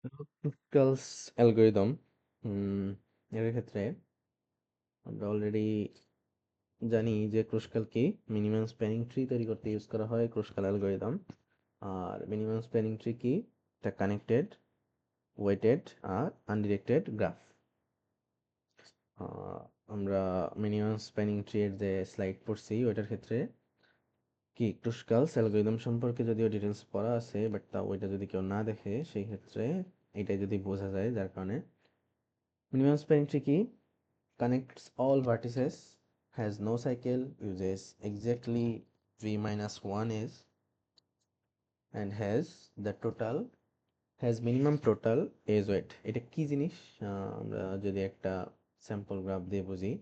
ক্রুস্কালস algorithm এর ক্ষেত্রে আমরা অলরেডি জানি যে ক্রুস্কাল কি মিনিমাম স্প্যানিং ট্রি তৈরি করতে ইউজ করা হয় ক্রুস্কাল অ্যালগরিদম। আর মিনিমাম স্প্যানিং ট্রি কি? এটা কানেক্টেড, ওয়েটেড আর আনডিরেক্টেড গ্রাফ। আমরা মিনিমাম স্প্যানিং ট্রি এর যে স্লাইড পড়ছি ওইটার ক্ষেত্রে কি ক্রুস্কালস অ্যালগরিদম সম্পর্কে যদিও ডিটেলস পড়া আছে, বাট তা ওইটা যদি কেউ না দেখে সেই ক্ষেত্রে এটাই যদি বোঝা যায়, যার কারণে মিনিমাম স্প্যানিং ট্রি কি connects all vertices, has no cycle, uses exactly v minus 1 is, and has minimum total age weight. এটা কি জিনিস? আমরা যদি একটা স্যাম্পল গ্রাফ দিয়ে বুঝি,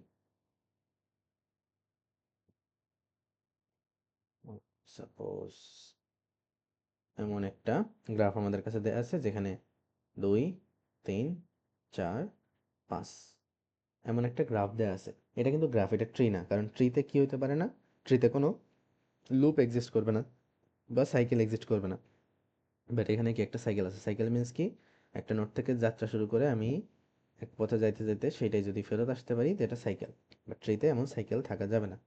সাপোজ এমন একটা গ্রাফ আমাদের কাছে দেয়া আছে যেখানে 2 3 4 5 এমন একটা গ্রাফ দেয়া আছে। এটা কিন্তু গ্রাফ, এটা ট্রি না, কারণ ট্রিতে কি হতে পারে না, ট্রিতে কোনো লুপ এক্সিস্ট করবে না বা সাইকেল এক্সিস্ট করবে না। বাট এখানে কি একটা সাইকেল আছে। সাইকেল মিন্স কি, একটা নোড থেকে যাত্রা শুরু করে আমি এক পথে যাইতে যাইতে সেটাই যদি ফেরত আসতে পারি তো এটা সাইকেল। বাট ট্রিতে এমন সাইকেল থাকা যাবে না।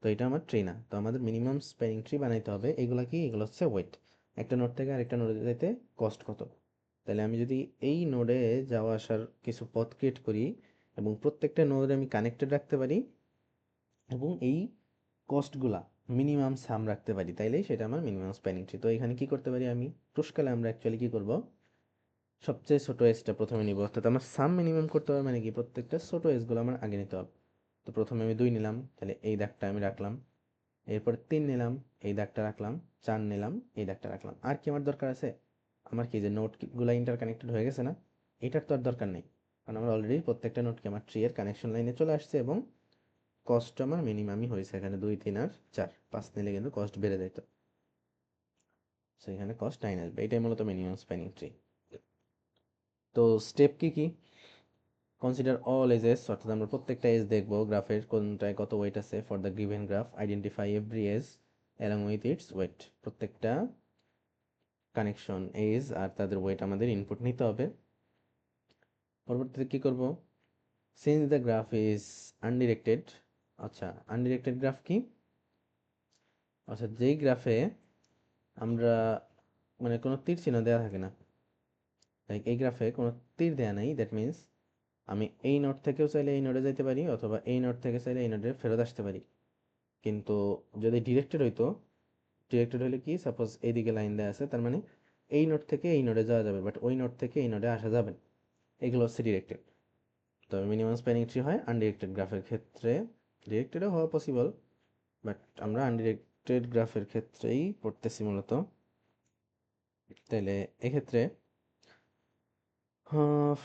তো এটা আমার ট্রি না, তো আমাদের মিনিমাম স্প্যানিং ট্রি বানাইতে হবে। এগুলা কি, এগুলো হচ্ছে ওয়েট। একটা নোড থেকে আরেকটা নোডে যাইতে কস্ট কত। তাহলে আমি যদি এই নোডে যাওয়া আসার কিছু পথ ক্রিয়েট করি এবং প্রত্যেকটা নোডে আমি কানেক্টেড রাখতে পারি এবং এই কস্টগুলা মিনিমাম সাম রাখতে পারি, তাইলেই সেটা আমার মিনিমাম স্প্যানিং ট্রি। তো এখানে কি করতে পারি আমি, পুরস্কালে আমরা অ্যাকচুয়ালি কি করব, সবচেয়ে ছোট এজটা প্রথমে নিব। অর্থাৎ আমার সাম মিনিমাম করতে হবে, মানে কি প্রত্যেকটা ছোট এজগুলো আমার আগে নিতে হবে। তো প্রথমে আমি 2 নিলাম, তাহলে এই দাগটা আমি রাখলাম। এরপর 3 নিলাম, এই দাগটা রাখলাম। 4 নিলাম, এই দাগটা রাখলাম। আর কি আমার দরকার আছে? আমার কি যে নোটগুলা ইন্টারকানেক্টেড হয়ে গেছে না, এটার তো আর দরকার নেই, কারণ আমার অলরেডি প্রত্যেকটা নোটকে আমার ট্রি এর কানেকশন লাইনে চলে আসছে এবং কস্ট আমার মিনিমামই হয়েছে। এখানে 2 3 আর 4 5 নিলে কিন্তু কস্ট বেড়ে যেত। সো এখানে কস্ট 9 আসবে। এটাই মূলত মিনিমাম স্প্যানিং ট্রি। তো স্টেপ কি কি? কনসিডার অল এজেস, অর্থাৎ আমরা প্রত্যেকটা এজ দেখবো গ্রাফের কোনটায় কত ওয়েট আছে। For the given graph identify every edge along with its weight. প্রত্যেকটা কানেকশন এজ আর তাদের ওয়েট আমাদের ইনপুট নিতে হবে। পরবর্তীতে কি করব, since the graph is undirected. আচ্ছা, আনডিরেক্টেড গ্রাফ কি? অর্থাৎ যেই গ্রাফে আমরা মানে কোনো তীর চিহ্ন দেওয়া থাকে না, লাইক এই গ্রাফে কোনো তীর দেয়া নাই, দ্যাট মিন্স আমি এই নোড থেকেও চাইলে এই নোডে যাইতে পারি অথবা এই নোড থেকে চাইলে এই নোডে ফেরত আসতে পারি। কিন্তু যদি ডিরেক্টেড হইতো, ডিরেক্টেড হলে কি, সাপোজ এইদিকে লাইন দেওয়া আছে, তার মানে এই নোড থেকে এই নোডে যাওয়া যাবে, বাট ওই নোড থেকে এই নোডে আসা যাবে না। এগুলো হচ্ছে ডিরেক্টেড। তবে মিনিমাম স্প্যানিং ট্রি হয় আনডিরেক্টেড গ্রাফের ক্ষেত্রে। ডিরেক্টেডও হওয়া পসিবল, বাট আমরা আনডিরেক্টেড গ্রাফের ক্ষেত্রেই পড়তেছি মূলত। তাইলে এক্ষেত্রে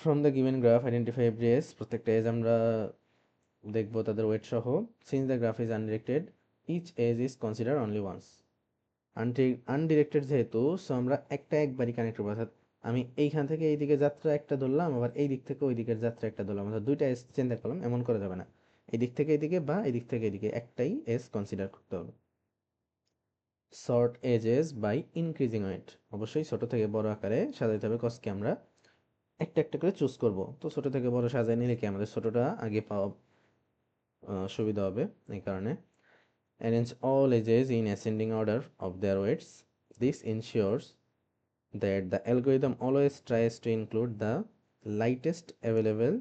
from the given graph identify every edge, প্রত্যেকটা এজ আমরা দেখবো তাদের ওয়েট সহ। Since the graph is undirected each edge is consider only once. Undirected যেহেতু, সো আমরা একটা একবারই কানেক্ট করবো। অর্থাৎ আমি এইখান থেকে এইদিকে যাত্রা একটা ধরলাম, আবার এই দিক থেকে ওই দিকের যাত্রা একটা ধরলাম, অর্থাৎ দুইটা এস চিন্তা করলাম, এমন করা যাবে না। এই দিক থেকে এইদিকে বা এই দিক থেকে এইদিকে একটাই এস কনসিডার করতে হবে। Sort edges by increasing weight, অবশ্যই ছোট থেকে বড় আকারে সাজাইতে হবে কসকে। আমরা একটা একটা করে চুজ করব। তো ছোট থেকে বড় সাজাই নিলে কি আমাদের ছোটটা আগে পাওয়া সুবিধা হবে। এই কারণে arrange all edges in ascending order of their weights. This ensures that the algorithm always tries to include the lightest available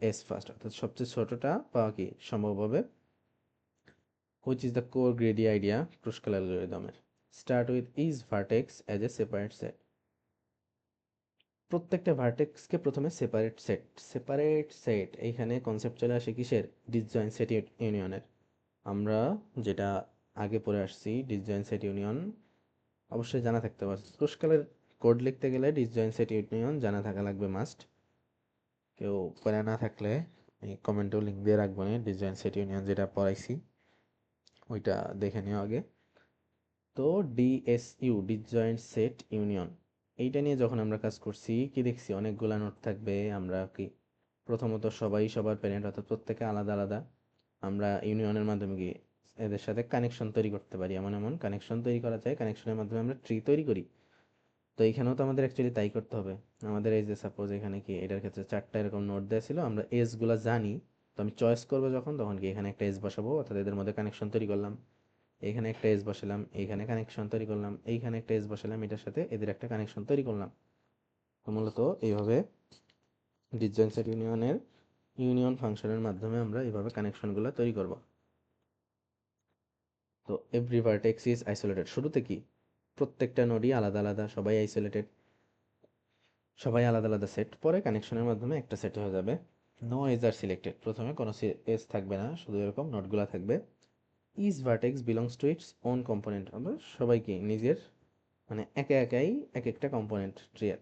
edge first, অর্থাৎ সবচেয়ে ছোটটা পাওয়া কি সম্ভব হবে, which is the core greedy idea ক্রুস্কাল অ্যালগরিদমের। Start with each vertex as a separate set. প্রত্যেকটা ভার্টেক্সকে প্রথমে সেপারেট সেট এইখানে কনসেপ্ট চলে আসে কিসের, ডিসজয়েন্ট সেট ইউনিয়নের। আমরা যেটা আগে পড়ে আসছি, ডিসজয়েন্ট সেট ইউনিয়ন অবশ্যই জানা থাকতে পারে। ক্রুশকালের কোড লিখতে গেলে ডিসজয়েন্ট সেট ইউনিয়ন জানা থাকা লাগবে মাস্ট। কেউ পড়ে না থাকলে এই কমেন্টেও লিঙ্ক দিয়ে রাখবো, ডিসজয়েন্ট সেট ইউনিয়ন যেটা পড়াইছি ওইটা দেখে নিও আগে। তো ডিএসইউ, ডিসজয়েন্ট সেট ইউনিয়ন, এইটা নিয়ে যখন আমরা কাজ করছি কি দেখছি, অনেকগুলা নোট থাকবে। আমরা কি প্রথমত সবাই সবার প্যারেন্ট, অর্থাৎ প্রত্যেকে আলাদা আলাদা। আমরা ইউনিয়নের মাধ্যমে কি এদের সাথে কানেকশন তৈরি করতে পারি, এমন এমন কানেকশন তৈরি করা যায়, কানেকশনের মাধ্যমে আমরা ট্রি তৈরি করি। তো এইখানেও তো আমাদের অ্যাকচুয়ালি তাই করতে হবে। আমাদের এই যে সাপোজ এখানে কি এটার ক্ষেত্রে 4টা এরকম নোড দেয়া ছিল। আমরা এজগুলা জানি। তো আমি চয়েস করব যখন তখন কি এখানে একটা এজ বসাবো অর্থাৎ এদের মধ্যে কানেকশন তৈরি করলাম। এখানে একটা এজ বসালাম, এইখানে কানেকশন তৈরি করলাম, এইখানে একটা এজ বসালাম, এটার সাথে এদের একটা কানেকশন তৈরি করলাম। তো মূলত এইভাবে ডিসজয়েন্ট সেট ইউনিয়নের ইউনিয়ন ফাংশনের মাধ্যমে আমরা এইভাবে কানেকশনগুলো তৈরি করব। তো এভরি ভার্টেক্স ইজ আইসোলেটেড। শুরুতে কি প্রত্যেকটা নোডই আলাদা আলাদা, সবাই আইসোলেটেড, সবাই আলাদা আলাদা সেট, পরে কানেকশনের মাধ্যমে একটা সেট হয়ে যাবে। নো এজ আর সিলেক্টেড, প্রথমে কোনো এজ থাকবে না, শুধু এরকম নোটগুলো থাকবে। Each vertex belongs to its own component, আমরা সবাইকে নিজের মানে একে একাই এক একটা কম্পোনেন্ট ট্রিয়ার।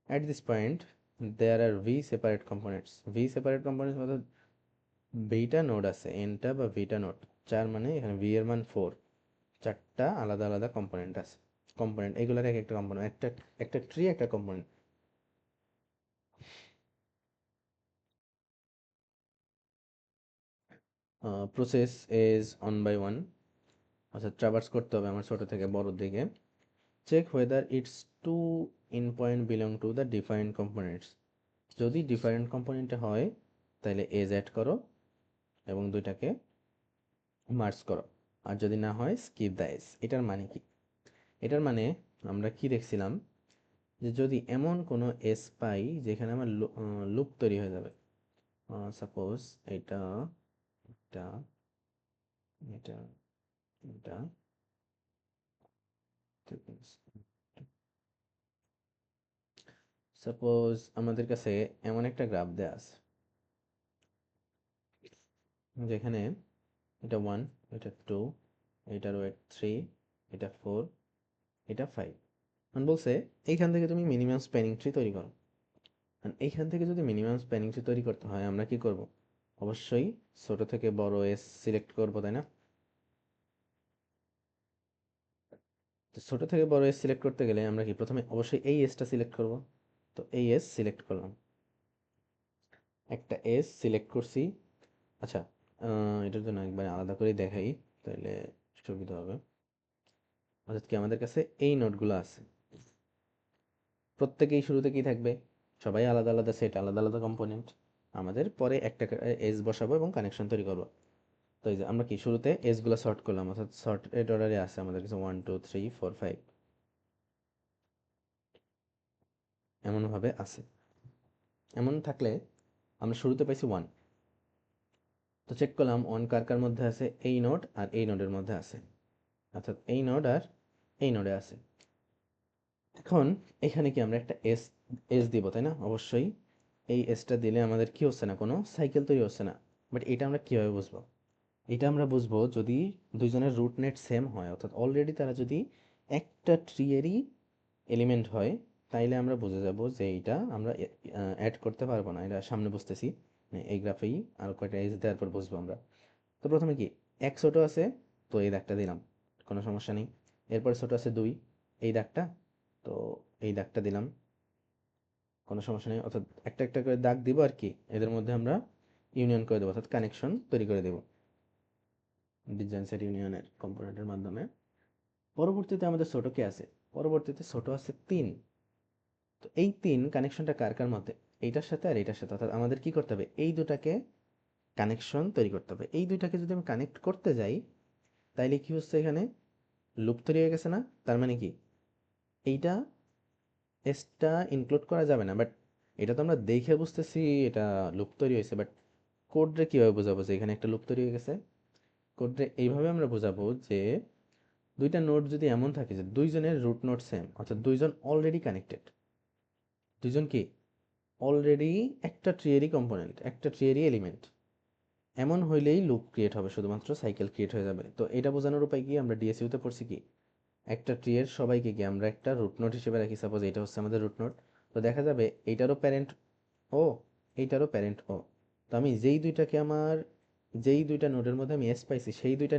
At this point there are v separate components. V separate components মধ্যে ভিটা নোড আছে, এনটা বা ভিটা নোড 4, মানে এখানে ভি এর মান 4, 4টা আলাদা আলাদা কম্পোনেন্ট আছে। কম্পোনেন্ট এগুলোর এক একটা কম্পোনেন্ট, একটা একটা ট্রি একটা component. Process is on by one, অর্থাৎ ট্রাভার্স করতে হবে আমার ছোট থেকে বড় দিকে। Check whether its two end point belong to the different components. যদি ডিফারেন্ট কম্পোনেন্টে হয় তাহলে এজ অ্যাড করো এবং দুইটাকে মার্জ করো, আর যদি না হয় স্কিপ দ্য এজ। এটার মানে কি? এটার মানে আমরা কি দেখছিলাম যে যদি এমন কোনো এস পাই যেখানে আমার লুপ তৈরি হয়ে যাবে, সাপোজ এটা এটা এটা এটা, সাপোজ আমাদের কাছে এমন একটা গ্রাফ দেয়া আছে যেখানে এটা 1, এটা 2, এটার ওয়েট 3, এটা 4, এটা 5। মানে বলছে এইখান থেকে তুমি মিনিমাম স্প্যানিং ট্রি তৈরি করো। আর এইখান থেকে যদি মিনিমাম স্প্যানিং ট্রি তৈরি করতে হয় আমরা কি করব? অবশ্যই ছোট থেকে বড় এস সিলেক্ট করব, তাই না? তো ছোট থেকে বড় এস সিলেক্ট করতে গেলে আমরা কি প্রথমে অবশ্যই এই এসটা সিলেক্ট করব। তো এই এস সিলেক্ট করলাম, একটা এস সিলেক্ট করছি। আচ্ছা, এটার জন্য একবার আলাদা করে দেখাই তাহলে সুবিধা হবে। অর্থাৎ কি আমাদের কাছে এই নোটগুলো আছে, প্রত্যেকেই শুরুতে কি থাকবে? সবাই আলাদা আলাদা সেট, আলাদা আলাদা কম্পোনেন্ট। আমাদের পরে একটা এজ বসাবো এবং কানেকশন তৈরি করবো। তো এই যে আমরা কি শুরুতে এজ গুলো সর্ট করলাম, অর্থাৎ সর্টেড অর্ডারে আছে আমাদের কাছে 1 2 3 4 5 এমন ভাবে আছে। এমন থাকলে আমরা শুরুতে পাইছি 1। তো চেক করলাম 1 কার কার মধ্যে আছে, এই নোড আর এই নোডের মধ্যে আছে, অর্থাৎ এই নোড আর এই নোডে আছে। এখন এখানে কি আমরা একটা এস এস দিব, তাই না? অবশ্যই এই এসটা দিলে আমাদের কি হচ্ছে না, কোনো সাইকেল তৈরি হচ্ছে না। বাট এটা আমরা কিভাবে বুঝবো? এটা আমরা বুঝবো যদি দুইজনের রুট নেট সেম হয়, অর্থাৎ অলরেডি তারা যদি একটা ট্রিয়েরই এলিমেন্ট হয়, তাইলে আমরা বুঝে যাব যে এইটা আমরা অ্যাড করতে পারবো না। এটা সামনে বুঝতেছি, এই গ্রাফেই আর কয়টা এজ দেওয়ার পর বুঝবো আমরা। তো প্রথমে কি এক ছোট আছে, তো এই দাগটা দিলাম, কোনো সমস্যা নেই। এরপর ছোট আছে 2, এই দাগটা, তো এই দাগটা দিলাম, কোনো সমস্যা নেই। অর্থাৎ একটা একটা করে দাগ দিব আর কি, এদের মধ্যে আমরা ইউনিয়ন করে দেবো, অর্থাৎ কানেকশন তৈরি করে দেবো ডিসজয়েন্ট সেট ইউনিয়নের কম্পোনেন্টের মাধ্যমে। পরবর্তীতে আমাদের ছোট কে আছে? পরবর্তীতে ছোট আছে 3। তো এই 3 কানেকশনটা কার কার মধ্যে? এইটার সাথে আর এইটার সাথে, অর্থাৎ আমাদের কি করতে হবে? এই দুটাকে কানেকশন তৈরি করতে হবে। এই দুইটাকে যদি আমি কানেক্ট করতে যাই তাইলে কি হচ্ছে, এখানে লুপ তৈরি হয়ে গেছে না? তার মানে কি এইটা এসটা ইনক্লুড করা যাবে না, বাট এটা তো আমরা দেখে বুঝতেছি এটা লুপ তৈরি হয়েছে। বাট কোড রে কিভাবে বোঝাবো যে এখানে একটা লুপ তৈরি হয়ে গেছে? কোড রে এইভাবে আমরা বোঝাবো যে দুইটা নোড যদি এমন থাকে যে দুইজনের রুট নোড সেম, অর্থাৎ দুইজন অলরেডি কানেক্টেড, দুইজন কি অলরেডি একটা ট্রিয়েরই কম্পোনেন্ট, একটা ট্রিয়েরই এলিমেন্ট, এমন হইলেই লুপ ক্রিয়েট হবে, শুধুমাত্র সাইকেল ক্রিয়েট হয়ে যাবে। তো এটা বোঝানোর উপায় কি? আমরা ডিএসইউতে পড়ছি কি একটা ট্রিয়ের সবাইকে কি আমরা একটা রুট নোড হিসেবে রাখি। সাপোজ এটা হচ্ছে আমাদের রুট নোড, তো দেখা যাবে এইটারও প্যারেন্ট ও, এইটারও প্যারেন্ট ও। তো আমি যেই দুইটা নোডের মধ্যে আমি এস পাইছি সেই দুইটা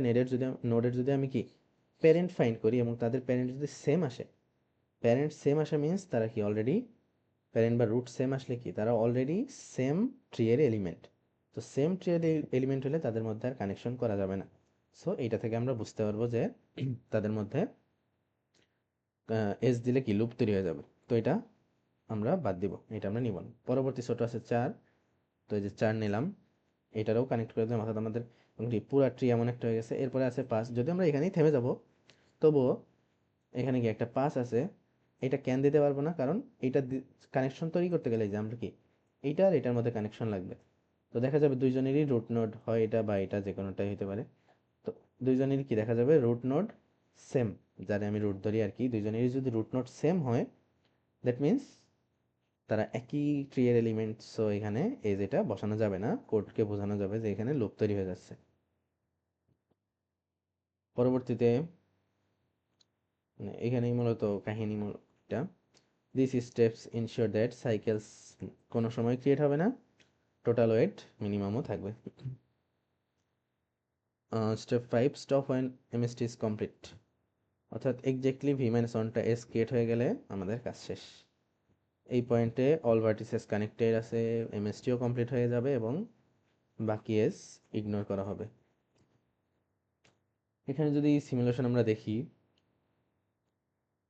নোডের যদি আমি কি প্যারেন্ট ফাইন্ড করি এবং তাদের প্যারেন্ট যদি সেম আসে, প্যারেন্ট সেম আসা মিন্স তারা কি অলরেডি প্যারেন্ট বা রুট সেম আসলে কি তারা অলরেডি সেম ট্রিয়ের এলিমেন্ট। তো সেম ট্রিয়ের এলিমেন্ট হলে তাদের মধ্যে আর কানেকশন করা যাবে না। সো এইটা থেকে আমরা বুঝতে পারবো যে তাদের মধ্যে এস দিলে কি লুপ তৈরি হয়ে যাবে, তো এটা আমরা বাদ দিব, এটা আমরা নিব না। পরবর্তী ছোট আছে 4, তো এই যে 4 নিলাম, এটারও কানেক্ট করে দিলাম, অর্থাৎ আমাদের পুরা ট্রি এমন একটা হয়ে গেছে। এরপরে আছে 5, যদি আমরা এখানেই থেমে যাব তবুও এখানে কি একটা 5 আছে, এটা ক্যান দিতে পারবো না, কারণ এইটা কানেকশন তৈরি করতে গেলে যে আমরা কি এইটা আর এটার মধ্যে কানেকশন লাগবে। তো দেখা যাবে দুইজনেরই রুট নোড হয় এটা বা এটা, যে কোনোটাই হতে পারে। তো দুইজনেরই কি দেখা যাবে রুট নোড সেম, যারে আমি রুট ধরি আর কি, দুইজনেরই যদি রুট নোড সেম হয় দ্যাট মিন্স তারা একই ট্রি এর এলিমেন্ট, সো এখানে এই যেটা বসানো যাবে না, কোডকে বোঝানো যাবে যে এখানে লুপ তৈরি হয়ে যাচ্ছে। পরবর্তীতে এখানেই মূলত কাহিনী এটা, this steps ensure that cycles কোনো সময় ক্রিয়েট হবে না, টোটাল ওয়েট মিনিমামও থাকবে। Step 5, stop when MST is complete, অর্থাৎ এক্স্যাক্টলি ভি মাইনাস ওয়ানটা এস ক্রিয়েট হয়ে গেলে আমাদের কাজ শেষ। এই পয়েন্টে অল ভার্টিসেস কানেক্টেড আছে, এমএসটিও কমপ্লিট হয়ে যাবে এবং বাকি এস ইগনোর করা হবে। এখানে যদি সিমুলেশন আমরা দেখি,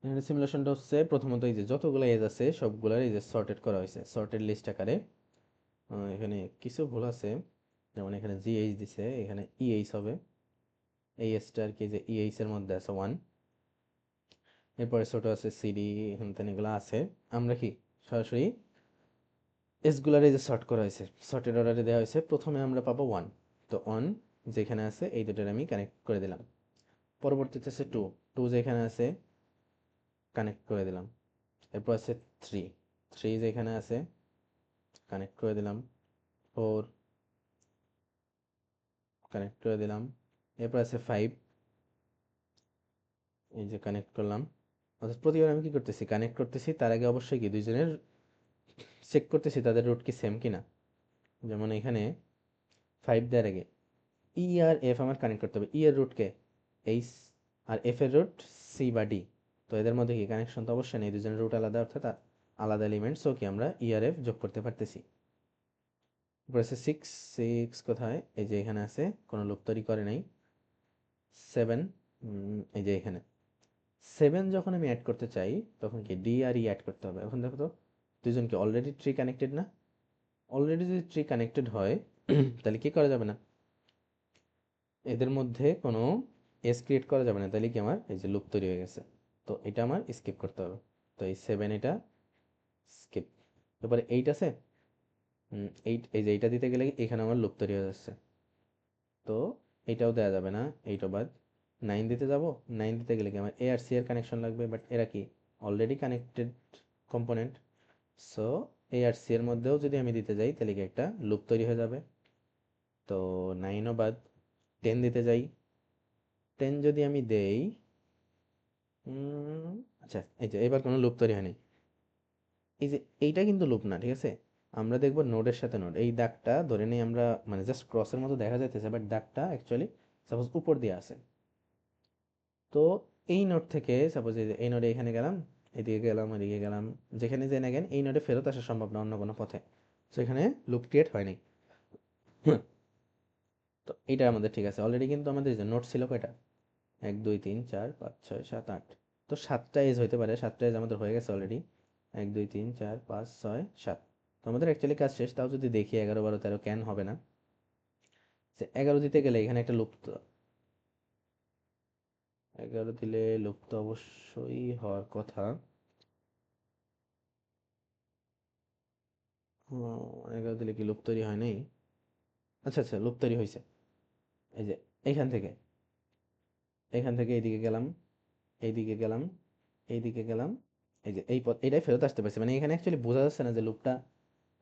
এখানে সিমুলেশনটা হচ্ছে প্রথমত এই যে যতগুলো এজ আছে সবগুলার এই যে সর্টেড করা হয়েছে সর্টেড লিস্ট আকারে। এখানে কিছু ভুল আছে, যেমন এখানে জিএইচ দিছে, এখানে ইএইচ হবে, এই এসটা আর কি যে ইএইচ এর মধ্যে আছে 1, এরপরে ছোট আছে সিডি, এখান থেকে এগুলো আছে। আমরা কি সরাসরি এসগুলার এই যে সর্ট করা হয়েছে, সর্টেড অর্ডারে দেওয়া হয়েছে, প্রথমে আমরা পাবো 1, তো 1 যেখানে আছে এই দুটোর আমি কানেক্ট করে দিলাম। পরবর্তীতে আছে 2, 2 যেখানে আছে কানেক্ট করে দিলাম। এরপর আছে 3, 3 যেখানে আছে কানেক্ট করে দিলাম। 4 কানেক্ট করে দিলাম। এরপর আছে 5, এই যে কানেক্ট করলাম। অর্থাৎ প্রতিবার আমি কি করতেছি কানেক্ট করতেছি, তার আগে অবশ্যই কি দুইজনের চেক করতেছি তাদের রুট কি সেম কিনা। যেমন এখানে 5 দেওয়ার আগে ই আর এফ আমার কানেক্ট করতে হবে, ই এর root K H R F এর রুট সি বা ডি, তো এদের মধ্যে কি কানেকশন তো অবশ্যই নেই, দুজনের রুট আলাদা, অর্থাৎ আলাদা এলিমেন্ট, সো কি আমরা ই আর এফ যোগ করতে পারতেছি। এরপর আছে 6, 6 কোথায়, এই যে এখানে আছে, কোনো লুপ তৈরি করে নাই। 7, এই যে এখানে 7 যখন আমি অ্যাড করতে চাই তখন কি ডি আর ই অ্যাড করতে হবে। এখন দেখো তো দুজন কি অলরেডি ট্রি কানেক্টেড না, অলরেডি যদি ট্রি কানেক্টেড হয় তাহলে কি করা যাবে না, এদের মধ্যে কোনো এস ক্রিয়েট করা যাবে না, তাহলে কি আমার এই যে লুপ তৈরি হয়ে গেছে, তো এটা আমার স্কিপ করতে হবে। তো এই 7 এটা স্কিপ। এবারে 8 আছে, 8 এই যে এইটা দিতে গেলে এখানে আমার লুপ তৈরি হয়ে যাচ্ছে, তো এটাও দেওয়া যাবে না, এইটা বাদ। 9 দিতে যাব, 9 দিতে গেলে কি আমার এ আর সি এর কানেকশন লাগবে, বাট এরা কি অলরেডি কানেক্টেড কম্পোনেন্ট, সো এ আর সি এর মধ্যেও যদি আমি দিতে যাই তাহলে কি একটা লুপ তৈরি হয়ে যাবে, তো 9ও বাদ। 10 দিতে যাই, 10 যদি আমি দেই, আচ্ছা এই যে এবার কোনো লুপ তৈরি হয়নি, এই যে এইটা কিন্তু লুপ না, ঠিক আছে। আমরা দেখবো নোডের সাথে নোড, এই দাগটা ধরে নেই আমরা, মানে জাস্ট ক্রসের মতো দেখা যাইতেছে, বাট দাগটা অ্যাকচুয়ালি সাপোজ উপর দিয়ে আছে। তো এই নোড থেকে সাপোজ এই নোডে এখানে গেলাম, এদিকে গেলাম, এদিকে গেলাম, যেখানে যে না কেন এই নোডে ফেরত আসা সম্ভব না অন্য কোনো পথে, তো এখানে লুপ ক্রিয়েট হয়নি। তো এটা আমাদের ঠিক আছে, অলরেডি কিন্তু আমাদের যে নোট ছিল কয়টা, 1 2 3 4 5 6 7 8, তো 7টা এজ হইতে পারে, 7টা এজ আমাদের হয়ে গেছে অলরেডি, 1 2 3 4 5 6 7, তো আমাদের অ্যাকচুয়ালি কাজ শেষ। তাও যদি দেখি 11 12 13 কেন হবে না, যে 11 দিতে গেলে এখানে একটা লুপ, 11 দিলে লুপ তো অবশ্যই হওয়ার কথা। 11 দিলে কি লুপ তৈরি হয় নাই, আচ্ছা আচ্ছা লুপ তৈরি হয়েছে। এই যে এইখান থেকে, এখান থেকে এইদিকে গেলাম, এইদিকে গেলাম, এইদিকে গেলাম, এই যে এই পথ এটাই ফেরত আসতে পারছে, মানে এখানে অ্যাকচুয়ালি বোঝা যাচ্ছে না যে লুপটা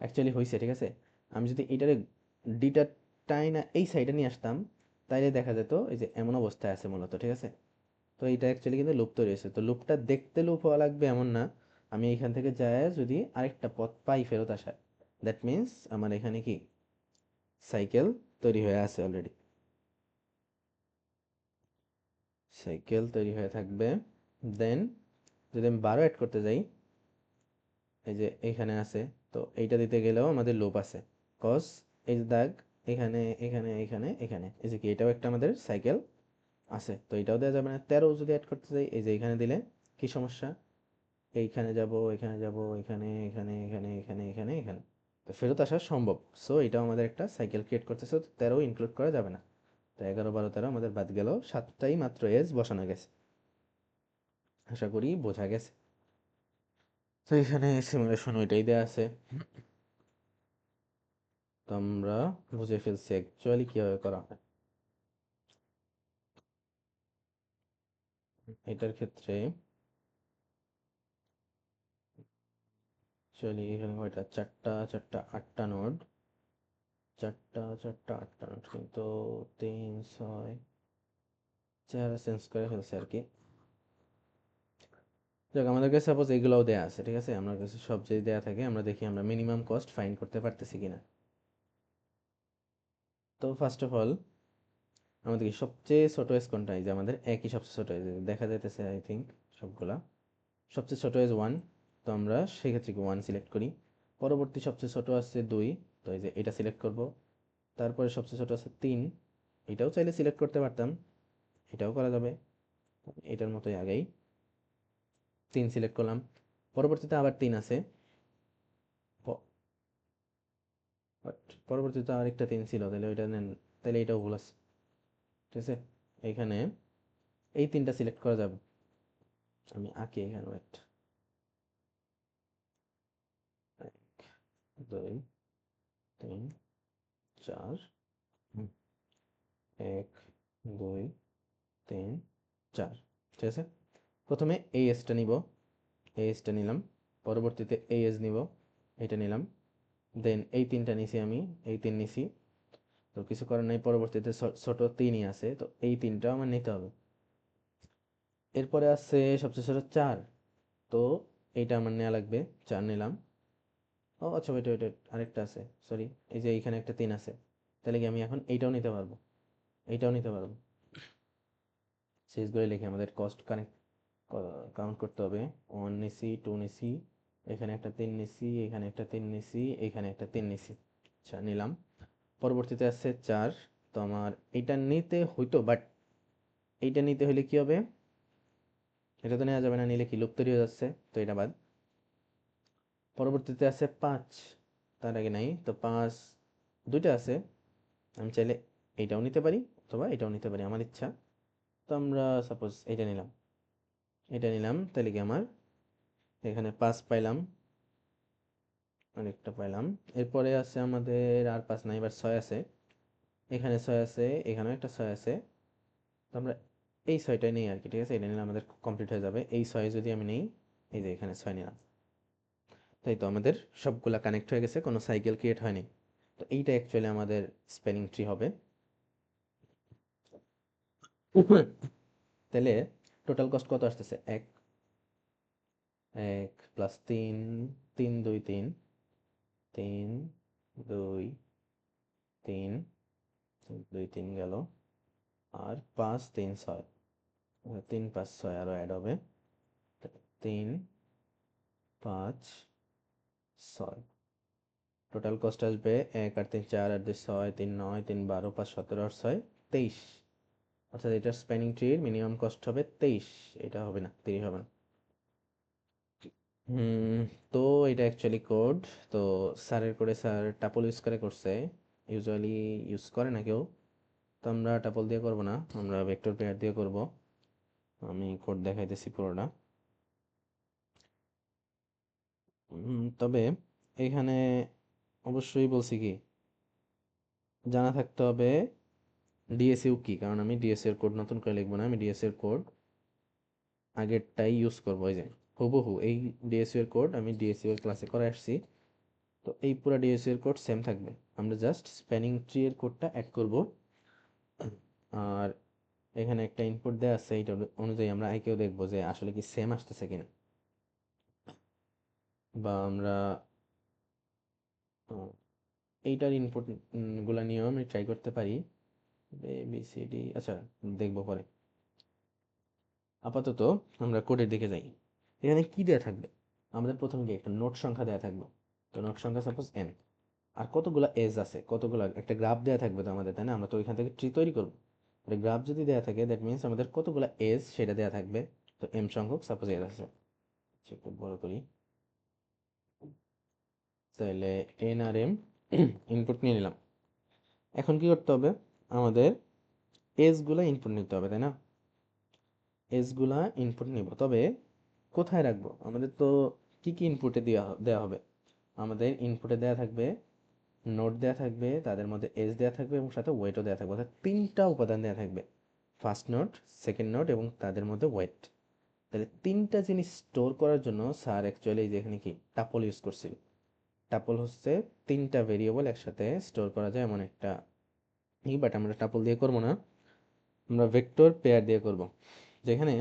অ্যাকচুয়ালি হয়েছে, ঠিক আছে। আমি যদি এটারে ডিটা টাইনা এই সাইডে নিয়ে আসতাম তাইলে দেখা যেত এই যে এমন অবস্থায় আছে মূলত, ঠিক আছে। তো এইটা অ্যাকচুয়ালি কিন্তু লুপ তৈরি হয়েছে, তো লুপটা দেখতে লুপ হওয়া লাগবে এমন না, আমি এইখান থেকে যায় যদি আরেকটা পথ পাই ফেরত আসার, দ্যাট মিন্স আমার এখানে কি সাইকেল তৈরি হয়ে আছে অলরেডি, সাইকেল তৈরি হয়ে থাকবে। দেন যদি আমি 12 অ্যাড করতে যাই, এই যে এখানে আছে, তো এইটা দিতে গেলেও আমাদের লুপ আছে, কজ এই যে দাগ এখানে এখানে এখানে এখানে, এই যে কি এটাও একটা আমাদের সাইকেল আছে, তো এটাও দেওয়া যাবে না। 13 যদি অ্যাড করতে যাই, এই যে এখানে দিলে কি সমস্যা? এইখানে যাব, এখানে যাব, এখানে, এখানে, এখানে, এখানে, এখানে, এখানে। তো ফেরত আসা সম্ভব। সো এটাও আমাদের একটা সাইকেল ক্রিয়েট করতেছে, তো 13 ইনক্লুড করা যাবে না। তো 11, 12, 13 আমাদের বাদ গেল, 7টাই মাত্র এজ বসানো গেছে। আশা করি বোঝা গেছে। তো এখানে সিমুলেশন ওইটাই দেয়া আছে। তো আমরা বুঝে ফেলছি অ্যাকচুয়ালি কিভাবে করা হয়। এটার ক্ষেত্রে অ্যাকচুয়ালি এখানে কয়টা, 4টা 4টা 8টা নোড, 4টা 4টা 8টা নোড, কিন্তু 3 6 চেহারা চেঞ্জ করে ফেলছে আর কি। যাক, আমাদের কাছে সাপোজ এগুলোও দেয়া আছে, ঠিক আছে, আমার কাছে সব যদি দেয়া থাকে আমরা দেখি আমরা মিনিমাম কস্ট ফাইন্ড করতে পারতেছি কিনা। তো ফার্স্ট অফ অল আমাদের সবচেয়ে ছোট এজ কোনটা, এই যে আমাদের একই সবচেয়ে ছোট এজ দেখা যাইতেছে আই থিঙ্ক সবগুলা। সবচেয়ে ছোট এজ 1, তো আমরা সেক্ষেত্রে 1 সিলেক্ট করি। পরবর্তী সবচেয়ে ছোট আছে 2, তো এই যে এটা সিলেক্ট করব। তারপরে সবচেয়ে ছোট আছে 3, এটাও চাইলে সিলেক্ট করতে পারতাম, এটাও করা যাবে, এটার মতোই আগেই 3 সিলেক্ট করলাম। পরবর্তীতে আবার 3 আছে, প- বাট পরবর্তীতে আরেকটা 3 ছিল, তাহলে ওইটা নেন, তাহলে এটাও ভুল আছে, ঠিক আছে। এখানে এই 3টা সিলেক্ট করা যাবে। আমি আঁকি এখানে, ওয়েট, 1 2 3 4, 1 2 3 4, ঠিক আছে। প্রথমে এই এসটা নিব, এই এসটা নিলাম। পরবর্তীতে এই এস নিব, এটা নিলাম। দেন এই 3টা নিছি আমি, এই 3 নিছি। তো কিছু করার নাই, পরবর্তীতে ছোট 3ই আছে, তো এই 3টাও আমার নিতে হবে। এরপরে আছে সবচেয়ে ছোট 4, তো এইটা আমার নেওয়া লাগবে, 4 নিলাম। ও আচ্ছা, ওইটা ওইটা আরেকটা আছে, সরি, এই যে এইখানে একটা 3 আছে, তাহলে কি আমি এখন এইটাও নিতে পারবো, এইটাও নিতে পারবো। শেষ করে লিখে আমাদের কস্ট কানেক্ট কাউন্ট করতে হবে। 1 নিছি, 2 নিছি, এখানে একটা 3 নিছি, এখানে একটা 3 নিছি, এখানে একটা 3 নিছি। আচ্ছা, নিলাম। পরবর্তীতে আছে 4, তো আমার এইটা নিতে হইতো, বাট এইটা নিতে হলে কি হবে, এটা তো নেওয়া যাবে না, নিলে কি লুপ তৈরি হয়ে যাচ্ছে, তো এটা বাদ। পরবর্তীতে আছে 5, তার আগে নাই, তো 5 দুইটা আছে, আমি চাইলে এইটাও নিতে পারি অথবা এটাও নিতে পারি, আমার ইচ্ছা। তো আমরা সাপোজ এটা নিলাম, এটা নিলাম, তাহলে কি আমার এখানে 5 পাইলাম, আরেকটা পাইলাম। এরপরে আছে আমাদের আর 5 নাই, এবার 6 আছে, এখানে 6 আছে, এখানেও একটা 6 আছে। তো আমরা এই 6টাই নেই আর কি, ঠিক আছে, এটা নিলে আমাদের কমপ্লিট হয়ে যাবে। এই 6 যদি আমি নেই, এই যে এখানে 6 নিলাম, তাই তো আমাদের সবগুলা কানেক্ট হয়ে গেছে, কোনো সাইকেল ক্রিয়েট হয়নি। তো এইটা অ্যাকচুয়ালি আমাদের স্প্যানিং ট্রি হবে। তাহলে টোটাল কস্ট কত আসতেছে, 1 1 প্লাস 3, 3 2 3, 3 2 3, 2 3 গেল, আর 5 3 6, 3 5 6 আরো অ্যাড হবে, 3 5 6, টোটাল কস্ট আসবে 1 আর 3 4 আর 2 6, 3 9, 3 12, 5 17 আর 6 23। অর্থাৎ এটার স্প্যানিং ট্রির মিনিমাম কস্ট হবে 23, এটা হবে না, 30 হবে না। হুম, তো এটা অ্যাকচুয়ালি কোড। তো স্যারের করে, স্যার টাপল ইউজ করে করছে, ইউজুয়ালি ইউজ করে না কেউ। তো আমরা টাপল দিয়ে করব না, আমরা ভেক্টর পেয়ার দিয়ে করব। আমি কোড দেখাইতেছি পুরোটা। তবে এখানে অবশ্যই বলছি কি, জানা থাকতে হবে ডিএসইউ কি, কারণ আমি ডিএসইউ এর কোড নতুন করে লিখবো না, আমি ডিএসইউ এর কোড আগেরটাই ইউজ করবো, এই যে হুবহু এই ডিএসইউ এর কোড আমি ডিএসইউ এর ক্লাসে করে আসছি। তো এই পুরো ডিএসইউ এর কোড সেম থাকবে, আমরা জাস্ট স্প্যানিং ট্রি এর কোডটা অ্যাড করব। আর এখানে একটা ইনপুট দেওয়া আছে, এইটা অনুযায়ী আমরা আইকেও দেখবো যে আসলে কি সেম আসতেছে কিনা, বা আমরা আহ, এইটার ইনপুট গুলা নিয়েও আমি ট্রাই করতে পারি। এবিসিডি, আচ্ছা, দেখবো পরে। আপাতত আমরা কোডের দিকে যাই। এখানে কি দেয়া থাকবে, আমাদের প্রথমে কি একটা নোট সংখ্যা দেয়া থাকবে, তো নোট সংখ্যা সাপোজ n, আর কতগুলা এজ আছে, কতগুলা একটা গ্রাফ দেয়া থাকবে তো আমাদের, তাই না, আমরা তো ওইখান থেকে ট্রি তৈরি করবো। একটা গ্রাফ যদি দেয়া থাকে দ্যাট মিনস আমাদের কতগুলা এজ সেটা দেয়া থাকবে। তো m সংখ্যক সাপোজ এর আছে, একটু বড় করি, তাহলে n আর m ইনপুট নিয়ে নিলাম। এখন কি করতে হবে, আমাদের s গুলা ইনপুট নিতে হবে, তাই না? s গুলা ইনপুট নিব, তবে কোথায় রাখবো? আমাদের তো কি কি ইনপুটে দেওয়া হবে, আমাদের ইনপুটে দেওয়া থাকবে, নোট দেওয়া থাকবে, তাদের মধ্যে এজ দেওয়া থাকবে এবং সাথে ওয়েটও দেওয়া থাকবে, অর্থাৎ তিনটা উপাদান দেওয়া থাকবে, ফার্স্ট নোট, সেকেন্ড নোট এবং তাদের মধ্যে ওয়েট। তাহলে তিনটা জিনিস স্টোর করার জন্য স্যার অ্যাকচুয়ালি এই যে এখানে কি টাপল ইউজ করছিল। টাপল হচ্ছে তিনটা ভেরিয়েবল একসাথে স্টোর করা যায় এমন একটা বাট আমরা টাপল দিয়ে করব না, আমরা ভেক্টর পেয়ার দিয়ে করব। যেখানে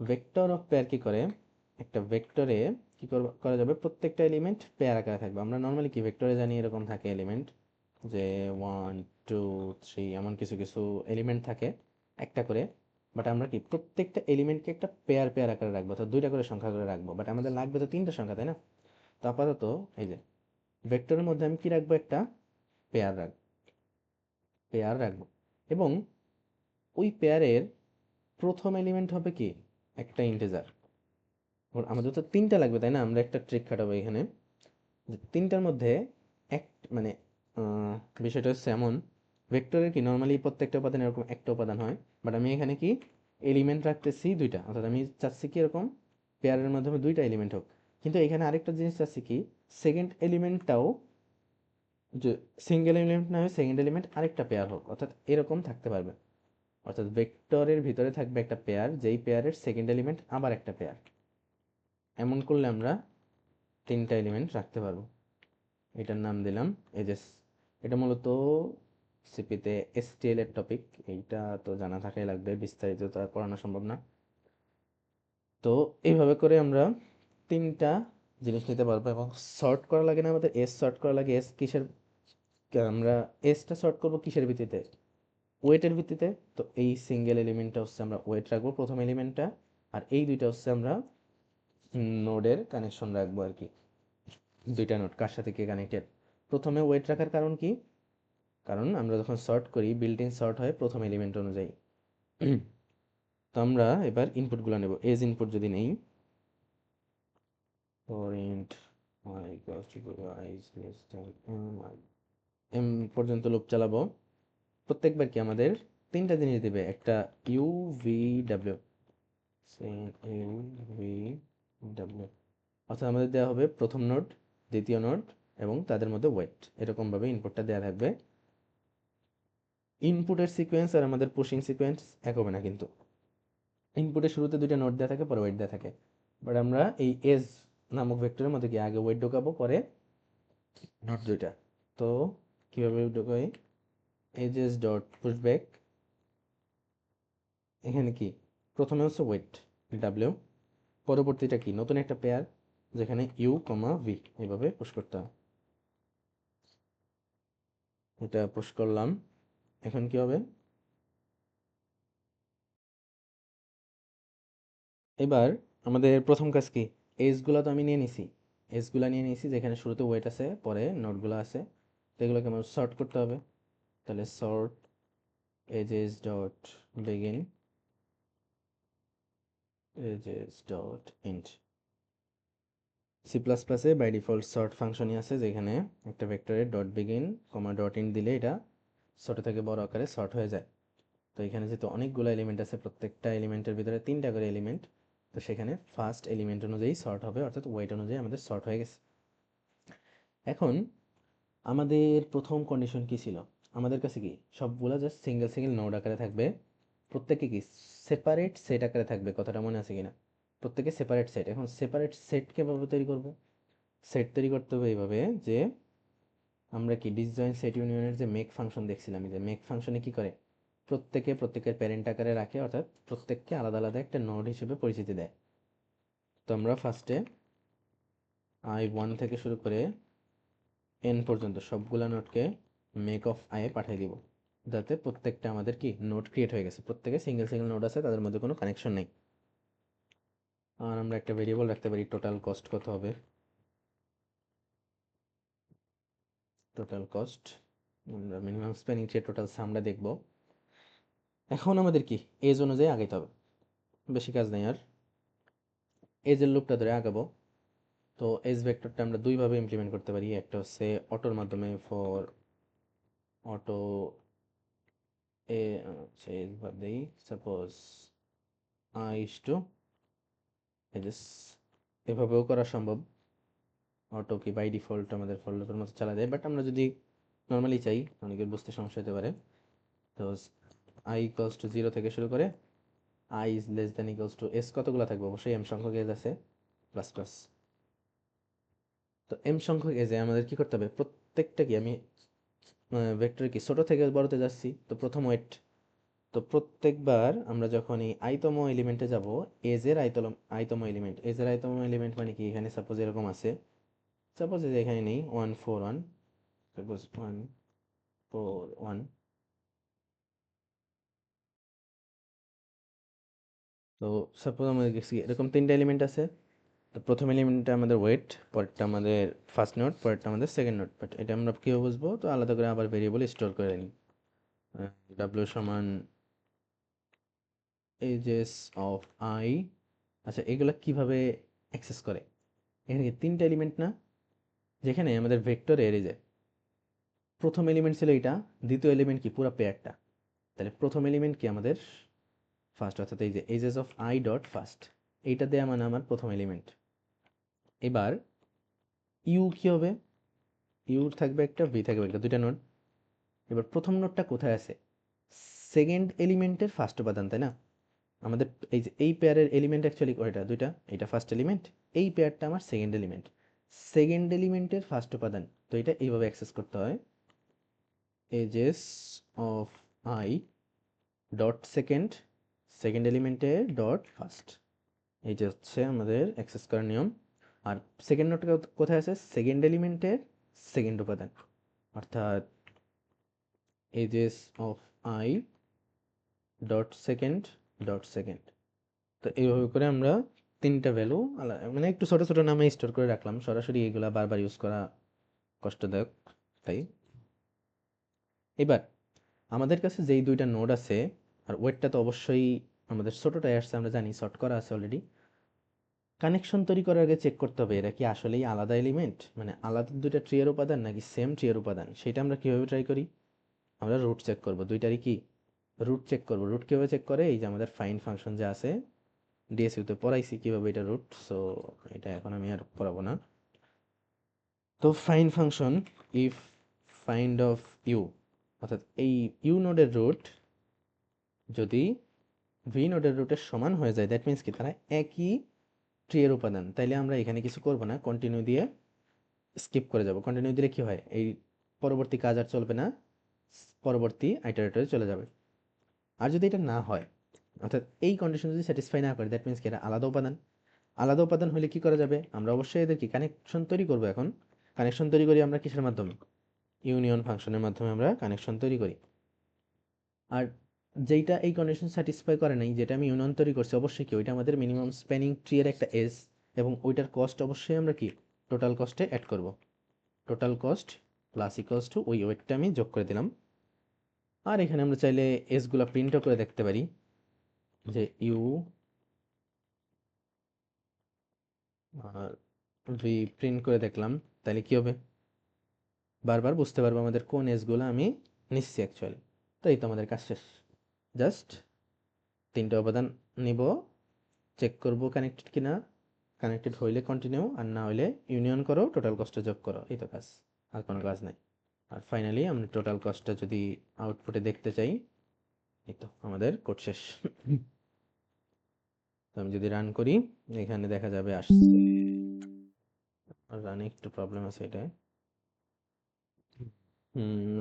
ভেক্টর অফ পেয়ার কি করে, একটা ভেক্টরে কি করা যাবে, প্রত্যেকটা এলিমেন্ট পেয়ার আকারে থাকবে। আমরা নর্মালি কি ভেক্টরে জানি এরকম থাকে এলিমেন্ট, যে 1 2 3 এমন কিছু কিছু এলিমেন্ট থাকে একটা করে, বাট আমরা কি প্রত্যেকটা এলিমেন্টকে একটা পেয়ার পেয়ার আকারে রাখবো, অর্থাৎ দুইটা করে সংখ্যা করে রাখবো, বাট আমাদের লাগবে তো তিনটা সংখ্যা, তাই না? তো আপাতত এই যে ভেক্টরের মধ্যে আমি কি রাখবো, একটা পেয়ার রাখবো, পেয়ার রাখবো, এবং ওই পেয়ারের প্রথম এলিমেন্ট হবে কি একটা ইন্টিজার। আমাদের তো তিনটা লাগবে, তাই না? আমরা একটা ট্রিক খাটাবো এখানে, যে তিনটার মধ্যে এক, মানে আহ, বিষয়টা হচ্ছে এমন, ভেক্টরের কি নর্মালি প্রত্যেকটা উপাদান এরকম একটা উপাদান হয়, বাট আমি এখানে কি এলিমেন্ট রাখতেছি দুইটা, অর্থাৎ আমি চাচ্ছি কি এরকম পেয়ারের মাধ্যমে দুইটা এলিমেন্ট হোক। কিন্তু এখানে আরেকটা জিনিস চাচ্ছি কি, সেকেন্ড এলিমেন্টটাও যে সিঙ্গেল এলিমেন্ট না হয় সেকেন্ড এলিমেন্ট আরেকটা পেয়ার হোক, অর্থাৎ এরকম থাকতে পারবে। অর্থাৎ ভেক্টরের ভিতরে থাকবে একটা পেয়ার, যেই পেয়ারের সেকেন্ড এলিমেন্ট আবার একটা পেয়ার। এমন করলে আমরা তিনটা এলিমেন্ট রাখতে পারবো। এটার নাম দিলাম এজেস। এটা মূলত সিপিতে এসটিএল এর টপিক, এইটা তো জানা থাকাই লাগবে, বিস্তারিত তো আর পড়ানো সম্ভব না। তো এইভাবে করে আমরা তিনটা জিনিস নিতে পারবো, এবং সর্ট করা লাগে না আমাদের, এস সর্ট করা লাগে। এস কিসের, আমরা এসটা সর্ট করবো কিসের ভিত্তিতে, ওয়েটের ভিত্তিতে। তো এই সিঙ্গেল এলিমেন্টটা হচ্ছে আমরা ওয়েট রাখবো প্রথম এলিমেন্টটা, আর এই দুইটা হচ্ছে আমরা নোডের কানেকশন রাখবো আর কি। দুইটা নোড কার সাথে কে কানেক্টেড, প্রথমে ওয়েট রাখার কারণ কি, কারণ আমরা যখন সর্ট করি বিল্ট ইন সর্ট হয় প্রথম এলিমেন্ট অনুযায়ী। তো আমরা এবার ইনপুটগুলো নেব, এজ ইনপুট যদি নেই, int y equals to y is less than m পর্যন্ত লুপ চালাবো। প্রত্যেকবার কি আমাদের তিনটা জিনিস দিবে, একটা U V W, U V W, অর্থাৎ আমাদের দেওয়া হবে প্রথম নোড, দ্বিতীয় নোড এবং তাদের মধ্যে ওয়েট, এরকম ভাবে ইনপুটটা দেওয়া থাকবে। ইনপুটের সিকোয়েন্স আর আমাদের পুশিং সিকোয়েন্স এক হবে না, কিন্তু ইনপুটের শুরুতে দুইটা নোট দেওয়া থাকে, পরে ওয়েট দেওয়া থাকে, বাট আমরা এই এজ নামক ভেক্টরের মধ্যে কি আগে ওয়েট ঢোকাবো, পরে নোট দুইটা। তো কিভাবে ঢোকাই, এজেস ডট পুশব্যাক, এখানে কি প্রথমে হচ্ছে ওয়েট ডাব্লিউ, পরবর্তীটা কি নতুন একটা পেয়ার যেখানে ইউ কমা ভি, এভাবে পুশ করতে হয়। এটা পুশ করলাম, এখন কি হবে, এবার আমাদের প্রথম কাজ কি, এজগুলো তো আমি নিয়ে নিছি, এজগুলো নিয়ে নিছি যেখানে শুরুতে ওয়েট আছে পরে নোটগুলো আছে, তো এগুলোকে আমার সর্ট করতে হবে। তাহলে sort edges dot begin edges dot end. C plus প্লাসে বাই ডিফল্ট সর্ট ফাংশনই আছে, যেখানে একটা ভেক্টরের dot begin comma dot end দিলে এটা ছোট থেকে বড় আকারে সর্ট হয়ে যায়। তো এখানে যেহেতু অনেকগুলো এলিমেন্ট আছে, প্রত্যেকটা এলিমেন্টের ভিতরে তিনটা করে এলিমেন্ট, তো সেখানে ফার্স্ট এলিমেন্ট অনুযায়ী সর্ট হবে, অর্থাৎ ওয়েট অনুযায়ী আমাদের সর্ট হয়ে গেছে। এখন আমাদের প্রথম কন্ডিশন কি ছিল, আমাদের কাছে কি সবগুলা জাস্ট সিঙ্গেল সিঙ্গেল নোড আকারে থাকবে, প্রত্যেকে কি সেপারেট সেট আকারে থাকবে, কথাটা মনে আছে কিনা, প্রত্যেকে সেপারেট সেট। এখন সেপারেট সেট কিভাবে তৈরি করব, সেট তৈরি করতে হবে এইভাবে যে আমরা কি ডিসজয়েন্ট সেট ইউনিয়নের যে মেক ফাংশন দেখছিলাম, যে মেক ফাংশনে কি করে, প্রত্যেকের প্যারেন্ট আকারে রাখে, অর্থাৎ প্রত্যেককে আলাদা আলাদা একটা নোড হিসেবে পরিচিতি দেয়। তো আমরা ফার্স্টে i1 থেকে শুরু করে n পর্যন্ত সবগুলা নোডকে মেক অফ আই এ পাঠিয়ে দিব, যাতে প্রত্যেকটা আমাদের কি নোড ক্রিয়েট হয়ে গেছে, প্রত্যেকে সিঙ্গেল সিঙ্গেল নোড আছে, তাদের মধ্যে কোনো কানেকশন নেই। আর আমরা একটা ভেরিয়েবল রাখতে পারি, টোটাল কস্ট কত হবে, টোটাল কস্ট, আমরা মিনিমাম স্প্যানিং ট্রি টোটাল সামটা দেখব। এখন আমাদের কি এজ অনুযায়ী আগাইতে হবে, বেশি কাজ নেই আর। এজের লুপটা ধরে আগাবো। তো এজ ভেক্টরটা আমরা দুইভাবে ইমপ্লিমেন্ট করতে পারি। একটা হচ্ছে অটোর মাধ্যমে ফর অটো এ হচ্ছে এজ বাদ দেই, suppose I is two edges, এভাবেও করা সম্ভব। অটো কি বাই ডিফল্ট আমাদের ফর লুপের মতো চালা যায়, বাট আমরা যদি নর্মালি চাই, অনেকের বুঝতে সমস্যা হতে পারে। তো আই ইকুয়ালস টু 0 থেকে শুরু করে I is less than equals to S কতগুলো থাকবে, অবশ্যই এম সংখ্যক এজ আছে প্লাস প্লাস। তো এম সংখ্যক এজে আমাদের কি করতে হবে, প্রত্যেকটা কি আমি ভেক্টর কি ছোট থেকে বড়তে যাচ্ছি, তো প্রথম ওয়েট। তো প্রত্যেকবার আমরা যখন এই আইতম এলিমেন্টে যাব, এজের আইতম এলিমেন্ট, এজের আইতম এলিমেন্ট মানে কি, এখানে সাপোজ এরকম আছে, সাপোজ যে এখানে নেই 141, সাপোজ 141। তো সাপোজ আমাদের কাছে এরকম তিনটা এলিমেন্ট আছে। তো প্রথম এলিমেন্টটা আমাদের ওয়েট, পরেরটা আমাদের ফার্স্ট নোট, পরেরটা আমাদের সেকেন্ড নোট। বাট এটা আমরা কীভাবে বুঝবো, তো আলাদা করে আবার ভেরিয়েবল স্টোর করে নিই। ডাব্লিউ সমান এজেস অফ আই। আচ্ছা, এগুলা কিভাবে অ্যাক্সেস করে, এখানে কি তিনটা এলিমেন্ট না, যেখানে আমাদের ভেক্টর এর এই যে প্রথম এলিমেন্ট ছিল এটা, দ্বিতীয় এলিমেন্ট কি পুরো পেয়ারটা, তাহলে প্রথম এলিমেন্ট কি আমাদের ফার্স্ট, অর্থাৎ এই যে edges of I dot first, এইটা দেয়া মানে আমার প্রথম এলিমেন্ট। এবার ইউ কি হবে, ইউ থাকবে একটা, ভি থাকবে একটা, দুইটা নোড। এবার প্রথম নোডটা কোথায় আছে, সেকেন্ড এলিমেন্টের ফার্স্ট উপাদান, তাই না? আমাদের এই যে এই পেয়ারের এলিমেন্ট অ্যাকচুয়ালি কয়টা, দুইটা, এটা ফার্স্ট এলিমেন্ট, এই পেয়ারটা আমার সেকেন্ড এলিমেন্ট, সেকেন্ড এলিমেন্টের ফার্স্ট উপাদান। তো এটা এইভাবে অ্যাক্সেস করতে হয়, edges of I dot second, second এলিমেন্টের ডট ফার্স্ট। এই যে হচ্ছে আমাদের অ্যাক্সেস করার নিয়ম। আর সেকেন্ড নোটটা কোথায় আছে, সেকেন্ড এলিমেন্টের সেকেন্ড উপাদান, অর্থাৎ edges of I dot second dot second. তো এইভাবে করে আমরা তিনটা ভ্যালু মানে একটু ছোট ছোট নামে স্টোর করে রাখলাম, সরাসরি এগুলা বারবার ইউজ করা কষ্টদায়ক, তাই। এবার আমাদের কাছে যেই দুইটা নোড আছে, আর ওয়েটটা তো অবশ্যই আমাদের ছোটটাই আসছে, আমরা জানি শর্ট করা আছে অলরেডি। কানেকশন তৈরি করার আগে চেক করতে হবে এরা কি আসলেই আলাদা এলিমেন্ট, মানে আলাদা দুইটা ট্রি এর উপাদান নাকি সেম ট্রি এর উপাদান। সেটা আমরা কিভাবে ট্রাই করি, আমরা রুট চেক করব, দুইটারই কি রুট চেক করব। রুট কিভাবে চেক করে, এই যে আমাদের ফাইন্ড ফাংশন যে আছে, ডিএসইউ তে পড়াইছি কিভাবে এটা রুট, সো এটা এখন আমি আর পড়াবো না। তো find function if find of U, অর্থাৎ এই ইউ নোডের রুট যদি ভি নোডের রুটের সমান হয়ে যায়, দ্যাট মিন্স কি তারা একই ট্রি এর উপাদান, তাইলে আমরা এখানে কিছু করব না, কন্টিনিউ দিয়ে স্কিপ করে যাব। কন্টিনিউ দিলে কি হয়, এই পরবর্তী কাজ আর চলবে না, পরবর্তী আইটারেটরে চলে যাবে। আর যদি এটা না হয়, অর্থাৎ এই কন্ডিশন যদি স্যাটিসফাই না করে, দ্যাট মিন্স কি এটা আলাদা উপাদান। আলাদা উপাদান হলে কি করা যাবে, আমরা অবশ্যই এদের কি কানেকশন তৈরি করব। এখন কানেকশন তৈরি করি আমরা কিসের মাধ্যমে, ইউনিয়ন ফাংশনের মাধ্যমে আমরা কানেকশন তৈরি করি। আর যেইটা এই কন্ডিশন স্যাটিসফাই করে নাই, যেটা আমি ইউনিয়ন তৈরি করছি, অবশ্যই কি ওইটা আমাদের মিনিমাম স্প্যানিং ট্রি এর একটা এজ, এবং ওইটার কস্ট অবশ্যই আমরা কি টোটাল কস্টে অ্যাড করব। Total cost plus equals to ওই ওয়েটটা আমি যোগ করে দিলাম। আর এখানে আমরা চাইলে এসগুলা প্রিন্টও করে দেখতে পারি, যে ইউ আর ভি প্রিন্ট করে দেখলাম, তাহলে কি হবে, বারবার বুঝতে পারবো আমাদের কোন এজগুলো আমি নিচ্ছি অ্যাকচুয়ালি। তো এই তো আমাদের কাজ শেষ। জাস্ট তিনটা উপাদান নিব, চেক করব কানেক্টেড কিনা, কানেক্টেড হইলে কন্টিনিউ, আর না হইলে ইউনিয়ন করো, টোটাল কস্টটা যোগ করো, এই তো কাজ, আর কোনো কাজ নাই। আর ফাইনালি আমরা টোটাল কস্টটা যদি আউটপুটে দেখতে চাই, এই তো আমাদের কোড শেষ। তো আমি যদি রান করি, এখানে দেখা যাবে আসছে, রানে একটু প্রবলেম আছে এটা।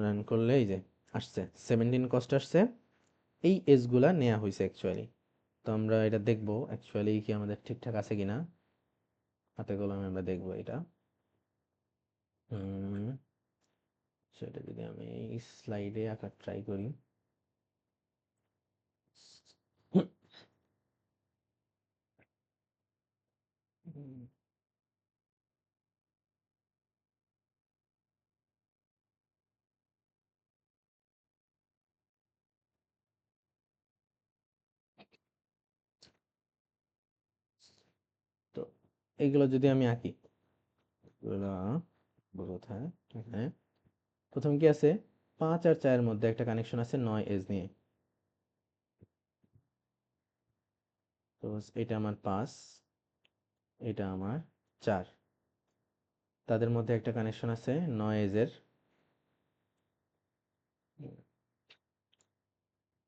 রান করলে এই যে আসছে 17 কস্ট আসছে, এই এজগুলা নেওয়া হয়েছে অ্যাকচুয়ালি। তো আমরা এটা দেখবো অ্যাকচুয়ালি কি আমাদের ঠিকঠাক আছে কিনা, হাতে কলমে আমরা দেখবো এটা। হুম, সেটা যদি আমি স্লাইডে আঁকার ট্রাই করি। হুম, এইগুলো যদি আমি আঁকি, এগুলো কোথায়, এখানে প্রথম কি আছে, 5 আর 4 এর মধ্যে একটা কানেকশন আছে 9 এজ নিয়ে। তো এটা আমার 5, এটা আমার 4, তাদের মধ্যে একটা কানেকশন আছে 9 এজের।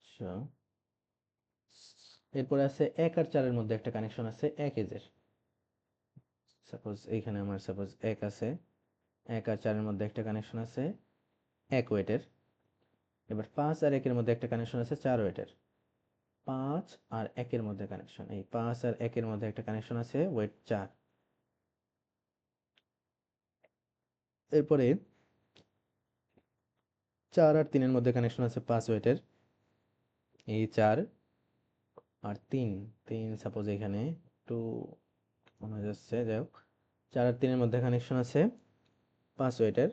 আচ্ছা, এরপরে আছে 1 আর 4 এর মধ্যে একটা কানেকশন আছে 1 এজের। সাপোজ এইখানে আমার সাপোজ 1 আছে, 1 আর 4 এর মধ্যে একটা কানেকশন আছে 1 ওয়েটের। এবার 5 আর 1 এর মধ্যে একটা কানেকশন আছে 4 ওয়েটের। 5 আর 1 এর মধ্যে কানেকশন, এই 5 আর 1 এর মধ্যে একটা কানেকশন আছে ওয়েট 4। এরপরে 4 আর 3 এর মধ্যে কানেকশন আছে 5 ওয়েটের। এই 4 আর 3, 3 সাপোজ এখানে একটু মনে যাচ্ছে, যাই হোক, 4 আর 3 এর মধ্যে কানেকশন আছে 5 ওয়েটের।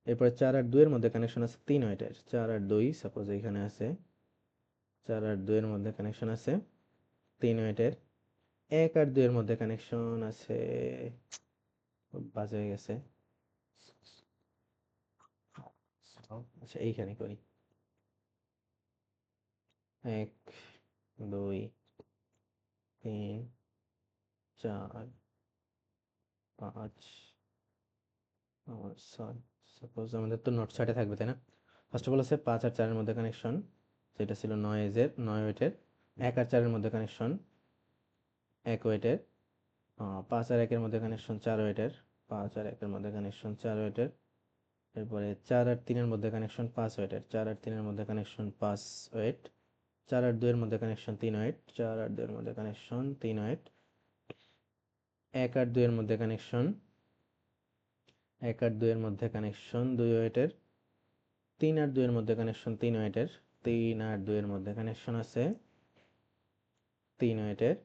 এরপরে 4 আর 2 এর মধ্যে কানেকশন আছে 3 ওয়েটের। 4 আর 2 সাপোজ এখানে আছে, 4 আর 2 এর মধ্যে কানেকশন আছে 3 ওয়েটের। 1 আর 2 এর মধ্যে কানেকশন আছে, বাজে হয়ে গেছে, আচ্ছা এইখানে করি, 1 2 3 4 5 6। সাপোজ আমাদের তো নোট 6টা থাকবে, তাই না? ফার্স্ট অফ অল আছে 5 আর 4 এর মধ্যে কানেকশন, যেটা ছিল 9 এজের 9 ওয়েটের। 1 আর 4 এর মধ্যে কানেকশন 1 ওয়েটের। 5 আর 1 এর মধ্যে কানেকশন 4 ওয়েটের। 5 আর 1 এর মধ্যে কানেকশন 4 ওয়েটের। এরপরে 4 আর 3 এর মধ্যে কানেকশন 5 ওয়েটের। 4 আর 3 এর মধ্যে কানেকশন 5 ওয়েট। 4 আর 2 এর মধ্যে কানেকশন 3 ওয়েট। 4 আর 2 এর মধ্যে কানেকশন 3 ওয়েট। 1 আর 2 এর মধ্যে কানেকশন, 1 আর 2 এর মধ্যে কানেকশন 2 ওয়েটের। 3 আর 2 এর মধ্যে কানেকশন 3 ওয়েটের। 3 আর 2 এর মধ্যে কানেকশন আছে 3 ওয়েটের।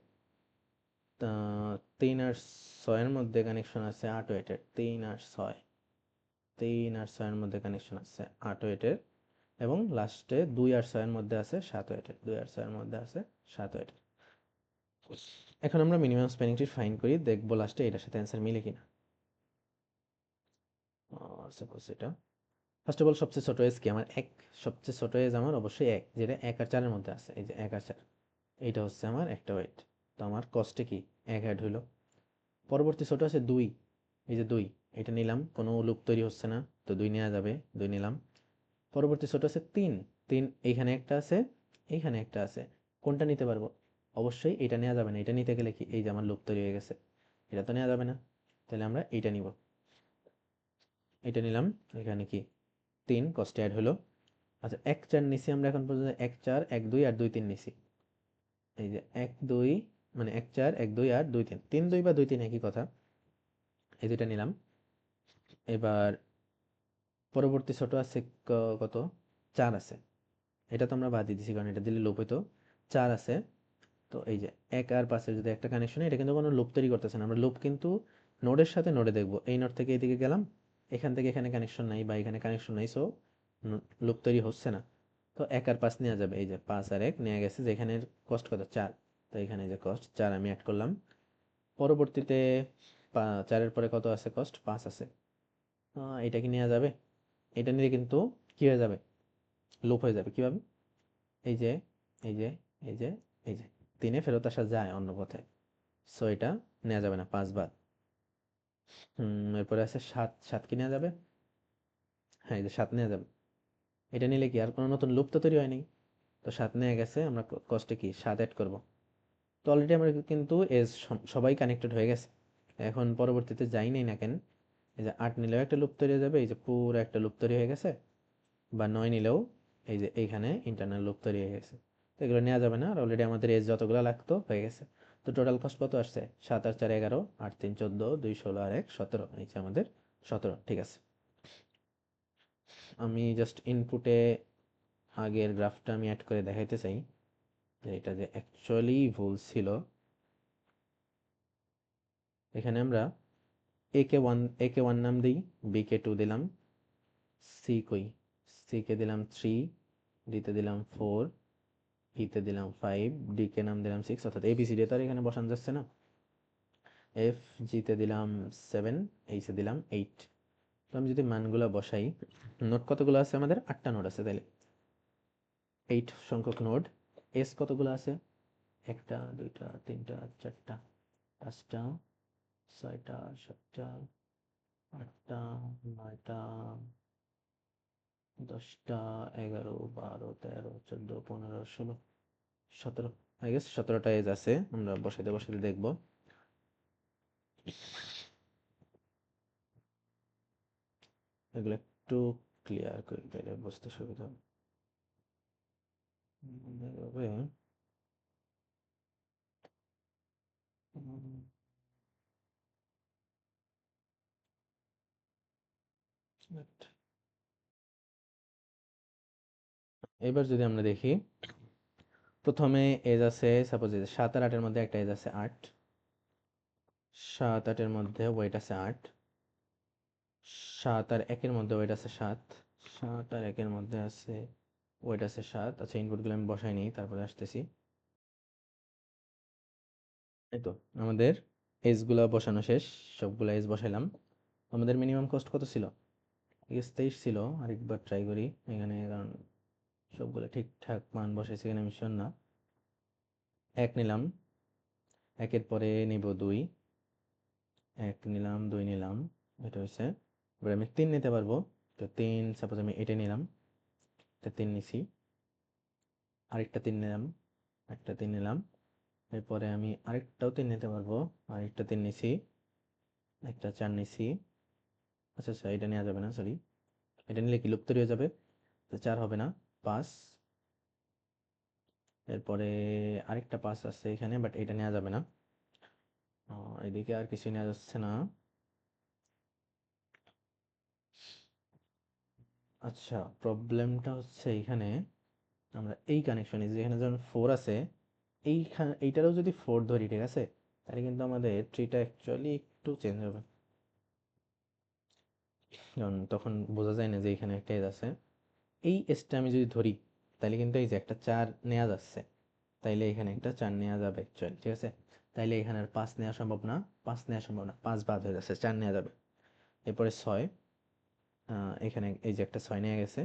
3 আর 6 এর মধ্যে কানেকশন আছে 8 ওয়েটের। 3 আর 6, 3 আর 6 এর মধ্যে কানেকশন আছে 8 ওয়েটের। এবং লাস্টে 2 আর 6 এর মধ্যে আছে 7 ওয়েটের। 2 আর 6 এর মধ্যে আছে 7 ওয়েটের। এখন আমরা মিনিমাম স্প্যানিং ট্রি ফাইন্ড করি, দেখবো লাস্টে এটার সাথে অ্যান্সার মিলে কিনা। সাপোজ এটা ফার্স্ট অফ অল সবচেয়ে ছোট এজ কি আমার 1, সবচেয়ে ছোট এজ আমার অবশ্যই 1, যেটা 1 আর 4 এর মধ্যে আছে। এই যে 1 আর 4, এইটা হচ্ছে আমার একটা ওয়েট। তো আমার কস্টে কি 1 অ্যাড হইলো। পরবর্তী ছোট আছে 2, এই যে 2, এটা নিলাম, কোনো লুপ তৈরি হচ্ছে না, তো 2 নেওয়া যাবে, 2 নিলাম। পরবর্তী ছোট আছে 3, 3 এইখানে একটা আছে, এইখানে একটা আছে, কোনটা নিতে পারবো? অবশ্যই এটা নেওয়া যাবে না, এটা নিতে গেলে কি এই যে আমার লুপ তৈরি হয়ে গেছে, এটা তো নেওয়া যাবে না, তাহলে আমরা এইটা নিব। এটা নিলাম, এখানে কি 3 কস্টে অ্যাড হলো। আচ্ছা 1 4 নিছি আমরা এখন পর্যন্ত, 1 4 1 2 আর 2 3 নিছি। এই যে 1 2 মানে 1 4 1 2 আর 2 3, 3 2 বা 2 3 একই কথা। এই দুইটা নিলাম। এবার পরবর্তী ছোট আছে কত, 4 আছে। এটা তো আমরা বাদ দিয়ে দিছি কারণ এটা দিলে লুপ হইতো। 4 আছে। তো এই যে 1 আর 5 এর যদি একটা কানেকশন, এটা কিন্তু কোনো লুপ তৈরি করতেছে না, আমরা লুপ কিন্তু নোডের সাথে নোডে দেখবো। এই নোড থেকে এইদিকে গেলাম, এখান থেকে এখানে কানেকশন নাই বা এখানে কানেকশন নাই, সো লুপ তৈরি হচ্ছে না। তো 1 আর 5 নেওয়া যাবে, এই যে 5 আর 1 নেওয়া গেছে, যেখানে কস্ট কত 4। তো এখানে এই যে কস্ট 4 আমি অ্যাড করলাম। পরবর্তীতে 4 এর পরে কত আছে, কস্ট 5 আছে। এটা কি নেওয়া যাবে? এটা নিলে কিন্তু কি হয়ে যাবে, লুপ হয়ে যাবে। কিভাবে? এই যে এই যে এই যে এই যে 3-এ ফেরত আসা যায় অন্য পথে, সো এটা নেওয়া যাবে না, 5 বাদ। এরপরে আছে 7, 7 কি নেওয়া যাবে? হ্যাঁ, এই যে 7 নেওয়া যাবে। এটা নিলে কি আর কোনো নতুন লুপ তো তৈরি হয়নি, তো 7 নেওয়া গেছে, আমরা কস্টে কি 7 অ্যাড করব। তো অলরেডি আমরা কিন্তু এজ সবাই কানেক্টেড হয়ে গেছে। এখন পরবর্তীতে যাই নেই না কেন, এই যে 8 নিলেও একটা লুপ তৈরি হয়ে যাবে, এই যে পুরো একটা লুপ তৈরি হয়ে গেছে। বা 9 নিলেও এই যে এইখানে ইন্টারনাল লুপ তৈরি হয়ে গেছে। তো এগুলো নেওয়া যাবে না, আর অলরেডি আমাদের এজ যতগুলো লাগতো হয়ে গেছে। তো টোটাল কস্ট কত আসছে, 7 আর 4 11, 8 3 14, 2 16 আর 1 17, এই যে আমাদের 17। ঠিক আছে, আমি জাস্ট ইনপুটে আগের গ্রাফটা আমি অ্যাড করে দেখাইতে চাই যে এটা যে অ্যাকচুয়ালি ভুল ছিল। এখানে আমরা এ কে 1 নাম দিই, বি কে 2 দিলাম, সি কই, সি কে দিলাম 3, ডি তে দিলাম 4, ই তে দিলাম 5, ডি কে নাম দিলাম 6, অর্থাৎ এবিসিডি তো আর এখানে বসানো যাচ্ছে না। এফ জিতে দিলাম 7, এইচে দিলাম 8। তো আমি যদি মানগুলো বসাই, নোড কতগুলো আছে আমাদের? 8টা নোড আছে, তাহলে 8 সংখ্যক নোড। এস কতগুলো আছে? 1টা 2টা 3টা 4টা 5টা 6টা 7টা 8টা 9টা 10টা 11 12 13 14 15 16 17, আই গেস 17টা এজ আছে। আমরা বসাইতে বসাইতে দেখবো। এগুলো একটু ক্লিয়ার করে দিলে বুঝতে সুবিধা হবে। এভাবে এবার যদি আমরা দেখি, প্রথমে এজ আছে সাপোজ 7 আর 8-এর মধ্যে একটা এজ আছে 8, 7 8-এর মধ্যে ওয়েট আছে 8, 7 আর 1-এর মধ্যে ওয়েট আছে 7, 7 আর 1-এর মধ্যে আছে ওয়েট আছে 7। আচ্ছা, ইনপুটগুলো আমি বসাই নিই, তারপরে আসতেছি। এই তো আমাদের এজ গুলা বসানো শেষ, সবগুলা এজ বসাইলাম। আমাদের মিনিমাম কস্ট কত ছিল? 23 ছিল। আরেকবার ট্রাই করি এখানে, কারণ সবগুলো ঠিকঠাক মান বসাইছি কিনা আমি শিওর না। 1 নিলাম, 1-এর পরে নিব 2, 1 নিলাম 2 নিলাম, এটা হচ্ছে। এবার আমি 3 নিতে পারবো। তো 3 সাপোজ আমি এটা নিলাম, এটা 3 নিছি। আরেকটা 3 নিলাম, একটা 3 নিলাম। এরপরে আমি আরেকটাও 3 নিতে পারবো, আরেকটা 3 নিছি, একটা 4 নিছি। আচ্ছা আচ্ছা, এটা নেওয়া যাবে না, সরি। এটা নিলে কি লুপ্ত হয়ে যাবে, তো 4 হবে না, 5। এরপরে আরেকটা 5 আছে এখানে, বাট এটা নেওয়া যাবে না। এদিকে আর কিছু নেওয়া যাচ্ছে না। আচ্ছা, প্রবলেমটা হচ্ছে এখানে আমরা এই কানেকশনে যেখানে যখন 4 আছে, এইটারও যদি 4 ধরি, ঠিক আছে, তাহলে কিন্তু আমাদের ট্রিটা অ্যাকচুয়ালি একটু চেঞ্জ হবে। কারণ তখন বোঝা যায় না যে এখানে একটা এজ আছে। এই এজটা আমি যদি ধরি, তাহলে কিন্তু এই যে একটা 4 নেওয়া যাচ্ছে, তাইলে এখানে একটা 4 নেওয়া যাবে অ্যাকচুয়ালি, ঠিক আছে। তাইলে এখানে আর 5 নেওয়া সম্ভব না, 5 নেওয়া সম্ভব না, 5 বাদ হয়ে যাচ্ছে, 4 নেওয়া যাবে। এরপরে 6, এখানে এই যে একটা 6 নিয়ে গেছে।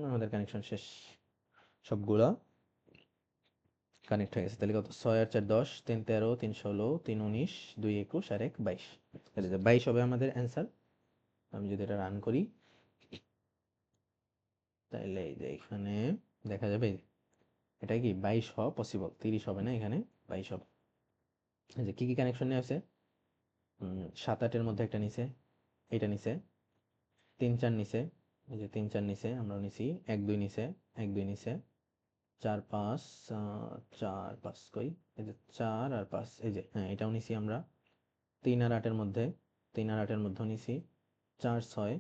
আমাদের কানেকশন শেষ, সবগুলা কানেক্ট হয়ে গেছে। তাহলে কত? 6 আর 4 10, 3 13, 3 16, 3 19, 2 21 আর 1 22। তাহলে যে 22 হবে আমাদের অ্যান্সার। আমি যদি এটা রান করি, তাহলে এই যে এখানে দেখা যাবে এটা কি 22 হওয়া পসিবল, 30 হবে না, এখানে 22 হবে। এই যে কি কি কানেকশন নিয়ে আছে, 7 8-এর মধ্যে একটা নিচে, এটা নিচে 3 4 নিচে, এই যে 3 4 নিচে আমরা নিছি, 1 2 নিচে, 1 2 নিচে, 4 5, 4 5 কই, এই যে 4 আর 5, এই যে হ্যাঁ এটাও নিছি আমরা। 3 আর 8-এর মধ্যে, 3 আর 8-এর মধ্যেও নিছি। 4 6,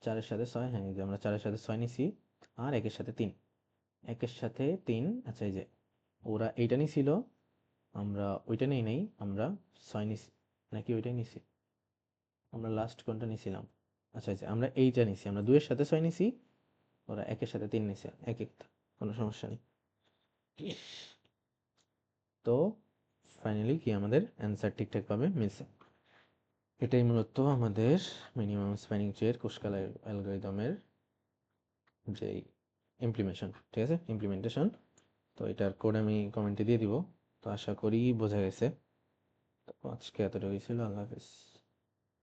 4-এর সাথে 6, হ্যাঁ এই যে আমরা 4-এর সাথে 6 নিছি। আর 1-এর সাথে 3, 1-এর সাথে 3। আচ্ছা, এই যে ওরা এইটা নিছিল, আমরা ওইটা নেই নাই, আমরা 6 নিছি, নাকি ওইটাই নিছি? আমরা লাস্ট কোনটা নিছিলাম? আচ্ছা আচ্ছা, আমরা এইটা নিছি, আমরা 2-এর সাথে 6 নিছি, ওরা 1-এর সাথে 3 নিছে, এক একটা, কোনো সমস্যা নেই। তো ফাইনালি কি আমাদের অ্যান্সার ঠিকঠাকভাবে মিলছে। এটাই মূলত আমাদের মিনিমাম স্প্যানিং ট্রি এর কোষকাল অ্যালগরিদমের যে ইমপ্লিমেশন, ঠিক আছে, ইমপ্লিমেন্টেশন। তো এটার কোড আমি কমেন্টে দিয়ে দিব। তো আশা করি বোঝা গেছে। তো আজকে এতটুকুই ছিল, আল্লাহ হাফেজ।